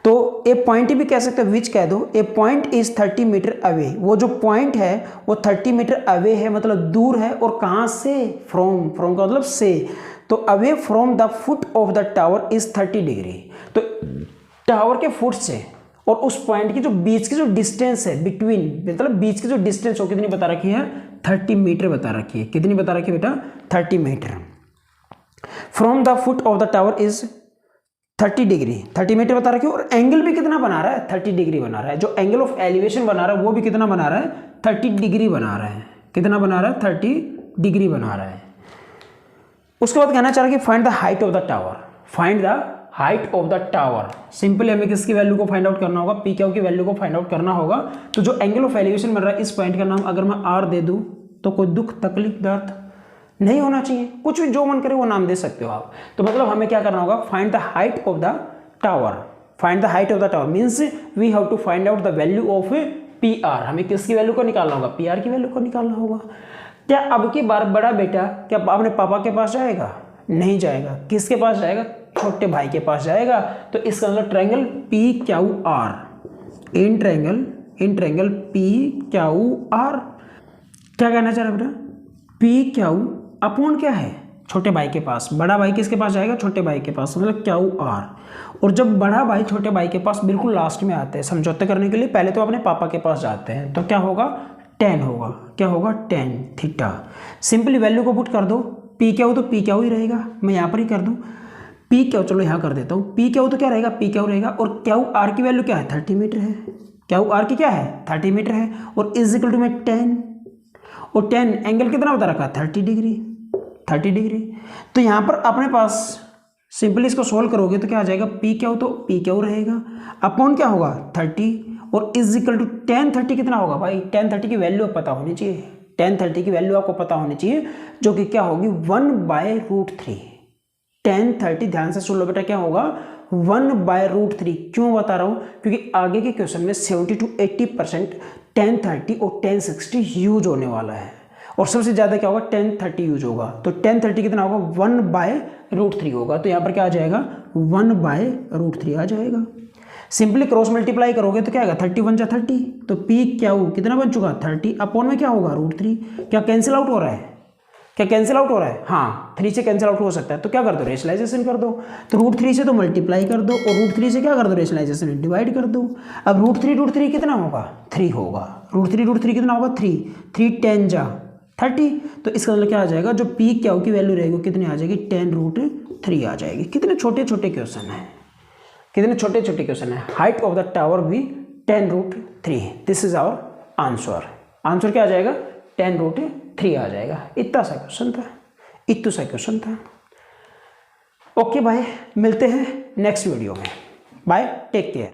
तो ए पॉइंट भी कह सकते हैं, विच कह दो, ए पॉइंट इज 30 मीटर अवे, वो जो पॉइंट है वो 30 मीटर अवे है, मतलब दूर है, और कहां से, फ्रॉम का मतलब से, तो away from the foot of the tower is 30 degree. तो टावर के फुट से और उस पॉइंट की जो बीच की जो डिस्टेंस है, बिटवीन मतलब बीच की जो डिस्टेंस हो कितनी बता रखी है, 30 मीटर बता रखी है, कितनी बता रखी है बेटा, 30 metre. From the foot of the tower is 30 degree, 30 metre बता रखी है, और एंगल भी कितना बना रहा है, 30 डिग्री बना रहा है। जो एंगल ऑफ एलिवेशन बना रहा है वो भी कितना बना रहा है, 30 डिग्री बना रहा है, कितना बना रहा है, 30 डिग्री बना रहा है। उसके बाद कहना चाह रहा है कि find the height of the tower, find the height of the tower. Simply हमें किसकी वैल्यू को फाइंड आउट करना होगा, पी क्यू की वैल्यू को फाइंड आउट करना होगा। तो जो एंगल ऑफ एलिवेशन बन रहा है, इस पॉइंट का नाम अगर मैं आर दे दूं तो कोई दुख तकलीफ दर्द नहीं होना चाहिए, कुछ भी जो मन करे वो नाम दे सकते हो आप। तो मतलब हमें क्या करना होगा, find the height of the tower, find the height of the tower means we have to find out the value of P R. हमें किसकी वैल्यू को निकालना होगा, पी आर की वैल्यू को निकालना होगा। क्या अब की बार बड़ा बेटा क्या अपने पापा के पास जाएगा, नहीं जाएगा, किसके पास जाएगा, छोटे भाई के पास जाएगा। तो इसका मतलब triangle P Q R, in triangle P Q are, क्या कहना चाह रहा है बेटा, पी क्यू अपॉन क्या है, छोटे भाई के पास, बड़ा भाई किसके पास जाएगा, छोटे भाई के पास, मतलब क्यू आर। और जब बड़ा भाई छोटे भाई के पास बिल्कुल लास्ट में आते हैं समझौते करने के लिए, पहले तो अपने पापा के पास जाते हैं, तो क्या होगा, 10 होगा, क्या होगा, 10 थीटा। सिंपली वैल्यू को पुट कर दो, पी क्यू तो पी क्यू ही रहेगा, मैं यहाँ पर ही कर दूँ पी क्यू, चलो यहाँ कर देता हूँ, पी क्यू तो क्या रहेगा, पी क्यू रहेगा, और क्यू आर की वैल्यू क्या है, 30 मीटर है, क्यू आर की क्या है, 30 मीटर है, और इज इक्वल टू में 10, और 10 एंगल कितना बता रखा है, 30 डिग्री, 30 डिग्री। तो यहाँ पर अपने पास सिंपली इसको सोल्व करोगे तो क्या आ जाएगा, पी क्यू तो पी क्यू रहेगा, अपॉन क्या होगा 30, और इज इक्वल टू tan 30 कितना होगा भाई, tan 30 की वैल्यू पता होनी चाहिए, tan 30 की वैल्यू आपको पता होनी चाहिए, जो कि क्या होगी 1/√3। tan 30 ध्यान से सुन लो बेटा, क्या होगा 1/√3। क्यों बता रहा हूँ, क्योंकि आगे के क्वेश्चन में 70 to 80% tan 30 और tan 60 यूज होने वाला है, और सबसे ज़्यादा क्या होगा, tan 30 यूज होगा। तो tan 30 कितना होगा, 1/√3 होगा। तो यहाँ पर क्या आ जाएगा, 1/√3 आ जाएगा। सिंपली क्रॉस मल्टीप्लाई करोगे तो क्या आएगा, 31 जा 30, तो पी क्यू कितना बन चुका, 30, अपॉन में क्या होगा, √3। क्या कैंसिल आउट हो रहा है, क्या कैंसिल आउट हो रहा है, हाँ 3 से कैंसिल आउट हो सकता है। तो क्या कर दो, रेशनलाइजेशन कर दो, तो √3 से तो मल्टीप्लाई कर दो, और √3 से क्या कर दो, रेशनलाइजेशन डिवाइड कर दो। अब √3 कितना होगा, 3 होगा, √3 कितना होगा, 3 10 जा 30। तो इसका मतलब क्या आ जाएगा, जो पी क्यू की वैल्यू रहेगी कितनी आ जाएगी, tan√3 आ जाएगी। कितने छोटे छोटे क्वेश्चन है, कितने छोटे छोटे क्वेश्चन है। हाइट ऑफ द टावर भी tan√3, this is our answer. Answer क्या आ जाएगा, tan√3 आ जाएगा। इतना सा क्वेश्चन था, इतना सा क्वेश्चन था। ओके भाई, मिलते हैं नेक्स्ट वीडियो में, बाय, टेक केयर।